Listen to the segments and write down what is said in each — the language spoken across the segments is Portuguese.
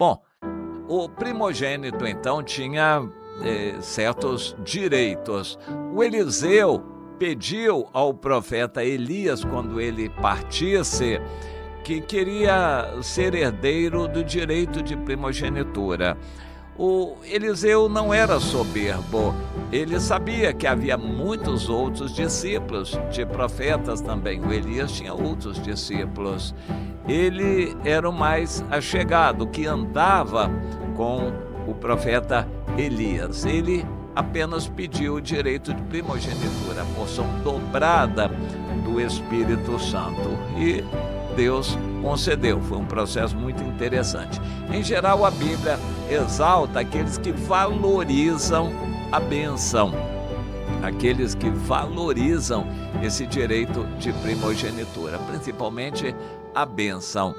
Bom, o primogênito então tinha certos direitos. O Eliseu pediu ao profeta Elias, quando ele partisse, que queria ser herdeiro do direito de primogenitura. O Eliseu não era soberbo, ele sabia que havia muitos outros discípulos de profetas também. O Elias tinha outros discípulos. Ele era o mais achegado, que andava com o profeta Elias. Ele apenas pediu o direito de primogenitura, a porção dobrada do Espírito Santo. E Deus concedeu. Foi um processo muito interessante. Em geral, a Bíblia exalta aqueles que valorizam a bênção, aqueles que valorizam esse direito de primogenitura, principalmente a bênção.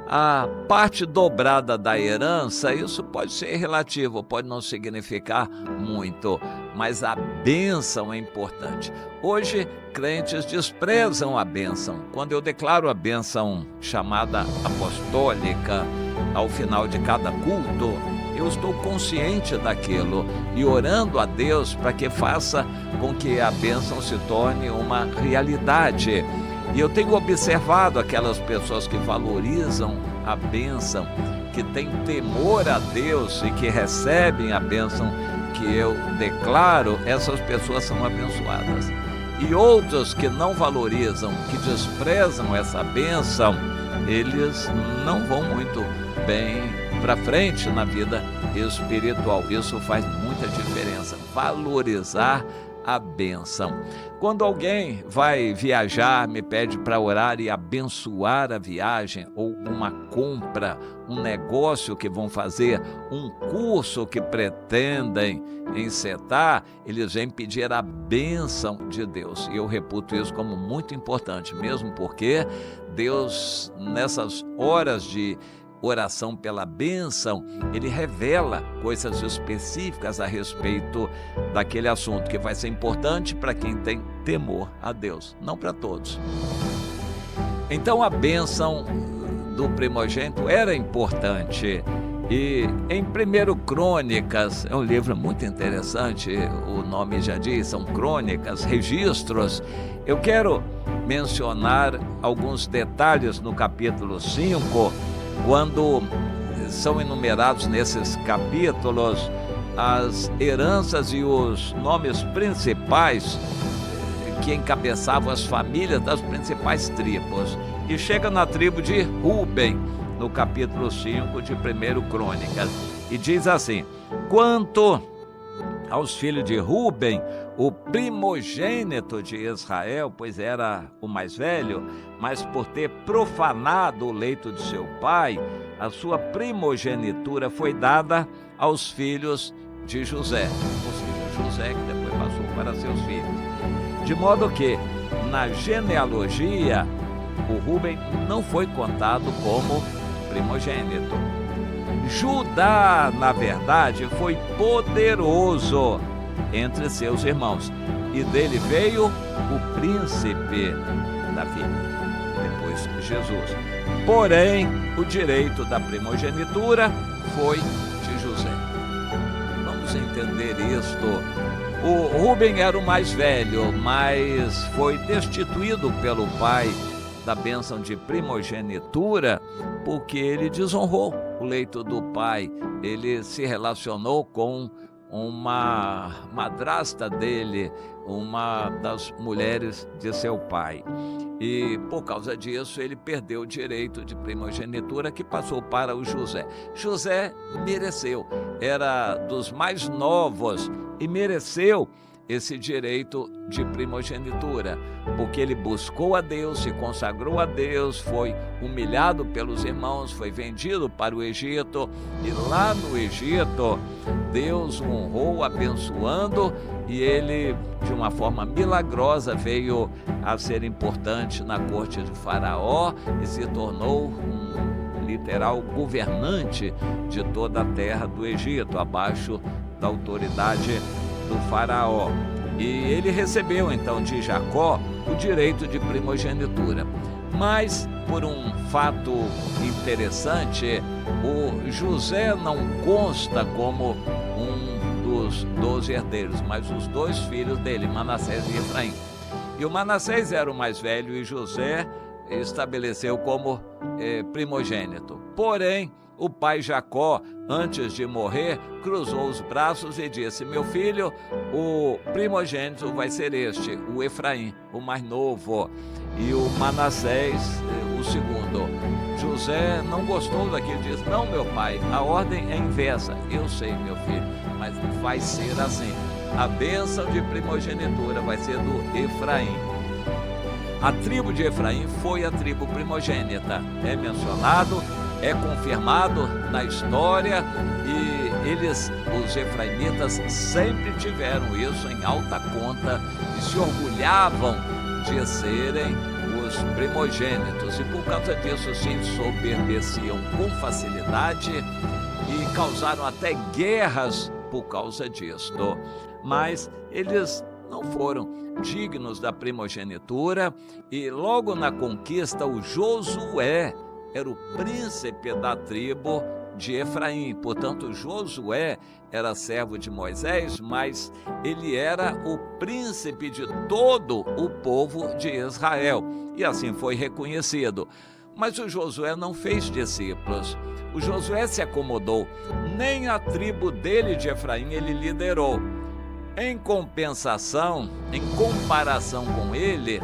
A parte dobrada da herança, isso pode ser relativo, pode não significar muito, mas a bênção é importante. Hoje, crentes desprezam a bênção. Quando eu declaro a bênção chamada apostólica ao final de cada culto, eu estou consciente daquilo e orando a Deus para que faça com que a bênção se torne uma realidade. E eu tenho observado aquelas pessoas que valorizam a bênção, que têm temor a Deus e que recebem a bênção que eu declaro, essas pessoas são abençoadas. E outros que não valorizam, que desprezam essa bênção, eles não vão muito bem para frente na vida espiritual. Isso faz muita diferença, valorizar a bênção. Quando alguém vai viajar, me pede para orar e abençoar a viagem, ou uma compra, um negócio que vão fazer, um curso que pretendem encetar, eles vêm pedir a bênção de Deus. E eu reputo isso como muito importante, mesmo porque Deus, nessas horas de oração pela bênção, ele revela coisas específicas a respeito daquele assunto que vai ser importante para quem tem temor a Deus, não para todos. Então a bênção do primogênito era importante. E em 1 Crônicas, é um livro muito interessante, o nome já diz, são crônicas, registros. Eu quero mencionar alguns detalhes no capítulo 5, quando são enumerados nesses capítulos as heranças e os nomes principais que encabeçavam as famílias das principais tribos. E chega na tribo de Ruben, no capítulo 5 de 1 Crônicas, e diz assim: quanto aos filhos de Ruben, o primogênito de Israel, pois era o mais velho, mas por ter profanado o leito de seu pai, a sua primogenitura foi dada aos filhos de José, ou seja, José que depois passou para seus filhos. De modo que, na genealogia, o Ruben não foi contado como primogênito. Judá, na verdade, foi poderoso entre seus irmãos, e dele veio o príncipe Davi, depois Jesus. Porém, o direito da primogenitura foi de José. Vamos entender isto. O Ruben era o mais velho, mas foi destituído pelo pai da bênção de primogenitura porque ele desonrou o leito do pai. Ele se relacionou com uma madrasta dele, uma das mulheres de seu pai. E por causa disso ele perdeu o direito de primogenitura, que passou para o José. José mereceu, era dos mais novos e mereceu esse direito de primogenitura, porque ele buscou a Deus, se consagrou a Deus, foi humilhado pelos irmãos, foi vendido para o Egito, e lá no Egito Deus o honrou abençoando, e ele de uma forma milagrosa veio a ser importante na corte de Faraó e se tornou um literal governante de toda a terra do Egito, abaixo da autoridade do Faraó. E ele recebeu então de Jacó o direito de primogenitura. Mas por um fato interessante, o José não consta como um dos 12 herdeiros, mas os 2 filhos dele, Manassés e Efraim. E o Manassés era o mais velho e José estabeleceu como primogênito. Porém, o pai Jacó, antes de morrer, cruzou os braços e disse: meu filho, o primogênito vai ser este, o Efraim, o mais novo, e o Manassés, o segundo. José não gostou daquilo, disse: não, meu pai, a ordem é inversa. Eu sei, meu filho, mas vai ser assim. A bênção de primogenitura vai ser do Efraim. A tribo de Efraim foi a tribo primogênita. É mencionado, é confirmado na história, e eles, os efraimitas, sempre tiveram isso em alta conta e se orgulhavam de serem os primogênitos, e por causa disso se ensoberbeciam com facilidade e causaram até guerras por causa disto. Mas eles não foram dignos da primogenitura, e logo na conquista o Josué era o príncipe da tribo de Efraim. Portanto, Josué era servo de Moisés, mas ele era o príncipe de todo o povo de Israel, e assim foi reconhecido. Mas o Josué não fez discípulos. O Josué se acomodou, nem a tribo dele de Efraim ele liderou. Em compensação, em comparação com ele,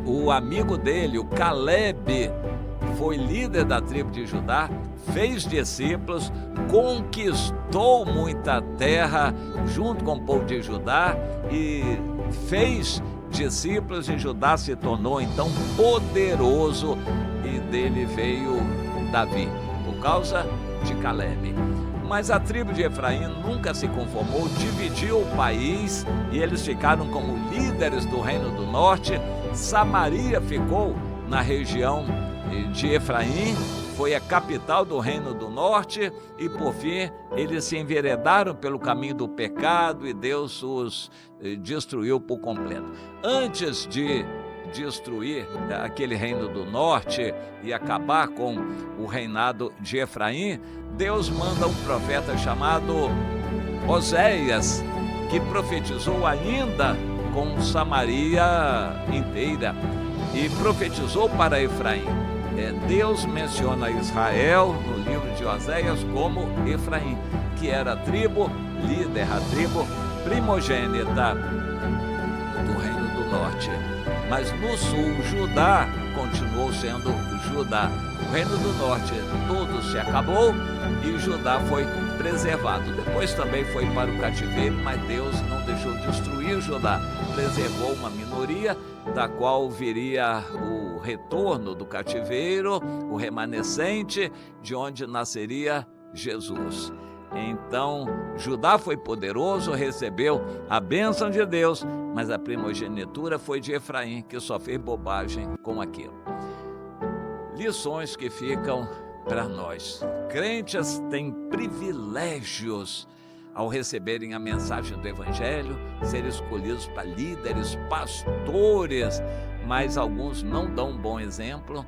o amigo dele, o Caleb, foi líder da tribo de Judá, fez discípulos, conquistou muita terra junto com o povo de Judá e fez discípulos, e Judá se tornou então poderoso, e dele veio Davi, por causa de Caleb. Mas a tribo de Efraim nunca se conformou, dividiu o país e eles ficaram como líderes do Reino do Norte. Samaria ficou na região de Efraim, foi a capital do Reino do Norte, e por fim eles se enveredaram pelo caminho do pecado e Deus os destruiu por completo. Antes de destruir aquele reino do norte e acabar com o reinado de Efraim, Deus manda um profeta chamado Oséias, que profetizou ainda com Samaria inteira, e profetizou para Efraim. Deus menciona Israel no livro de Oséias como Efraim, que era a tribo líder, a tribo primogênita do Reino do Norte. Mas no sul, Judá continuou sendo Judá. O Reino do Norte todo se acabou e Judá foi preservado. Depois também foi para o cativeiro, mas Deus não deixou destruir Judá. Preservou uma minoria, da qual viria o retorno do cativeiro, o remanescente, de onde nasceria Jesus. Então, Judá foi poderoso, recebeu a bênção de Deus, mas a primogenitura foi de Efraim, que só fez bobagem com aquilo. Lições que ficam para nós. Crentes têm privilégios ao receberem a mensagem do Evangelho, serem escolhidos para líderes, pastores, mas alguns não dão um bom exemplo,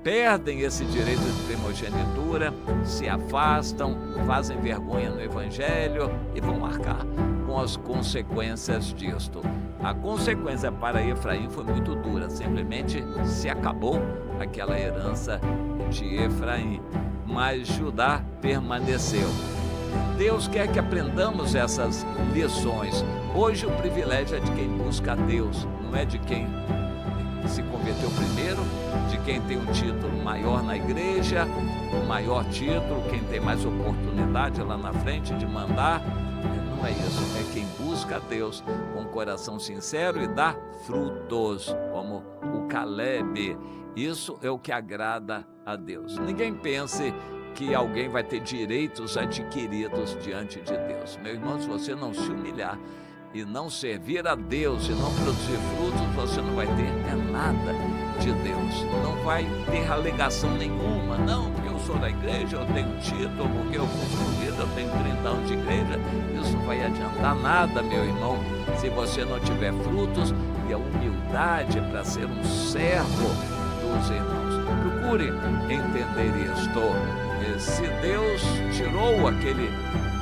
perdem esse direito de primogenitura, se afastam, fazem vergonha no Evangelho e vão arcar com as consequências disto. A consequência para Efraim foi muito dura, simplesmente se acabou aquela herança de Efraim, mas Judá permaneceu. Deus quer que aprendamos essas lições. Hoje o privilégio é de quem busca a Deus, não é de quem se converteu primeiro, de quem tem um título maior na igreja, o maior título, quem tem mais oportunidade lá na frente de mandar. Não é isso, é quem busca a Deus com coração sincero e dá frutos, como o Caleb. Isso é o que agrada a Deus. Ninguém pense que alguém vai ter direitos adquiridos diante de Deus. Meu irmão, se você não se humilhar e não servir a Deus e não produzir frutos, você não vai ter nada de Deus. Não vai ter alegação nenhuma. Não, porque eu sou da igreja, eu tenho título, porque eu fui escolhido, eu tenho 30 anos de igreja. Isso não vai adiantar nada, meu irmão, se você não tiver frutos e a humildade para ser um servo dos irmãos. Procure entender isto. Se Deus tirou aquele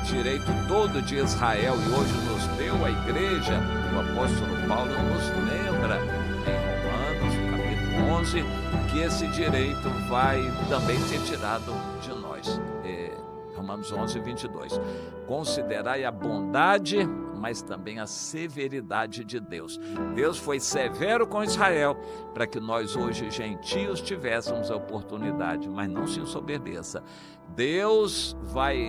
direito todo de Israel e hoje nos deu a igreja, o apóstolo Paulo nos lembra em Romanos, capítulo 11, que esse direito vai também ser tirado de nós. Romanos 11, 22. Considerai a bondade, mas também a severidade de Deus. Deus foi severo com Israel para que nós hoje, gentios, tivéssemos a oportunidade, mas não se ensoberbeça. Deus vai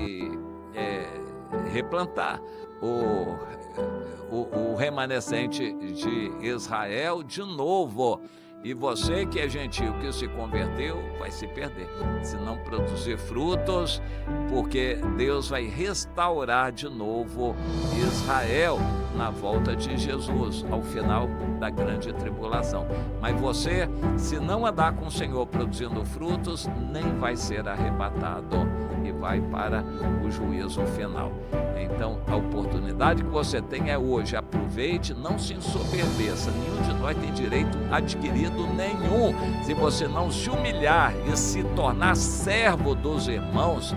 replantar o remanescente de Israel de novo. E você que é gentio, que se converteu, vai se perder, se não produzir frutos, porque Deus vai restaurar de novo Israel na volta de Jesus, ao final da grande tribulação. Mas você, se não andar com o Senhor produzindo frutos, nem vai ser arrebatado e vai para o juízo final. Então, a oportunidade que você tem é hoje. Aproveite, não se ensoberbeça. Nenhum de nós tem direito adquirido nenhum. Se você não se humilhar e se tornar servo dos irmãos,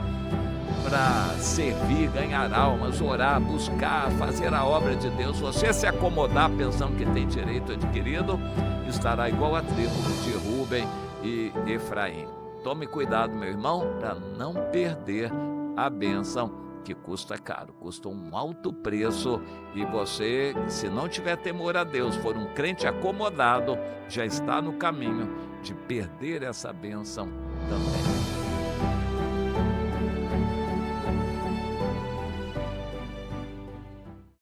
para servir, ganhar almas, orar, buscar, fazer a obra de Deus, você se acomodar pensando que tem direito adquirido, estará igual a tribo de Rúben e Efraim. Tome cuidado, meu irmão, para não perder a bênção, que custa caro, custa um alto preço, e você, se não tiver temor a Deus, for um crente acomodado, já está no caminho de perder essa bênção também.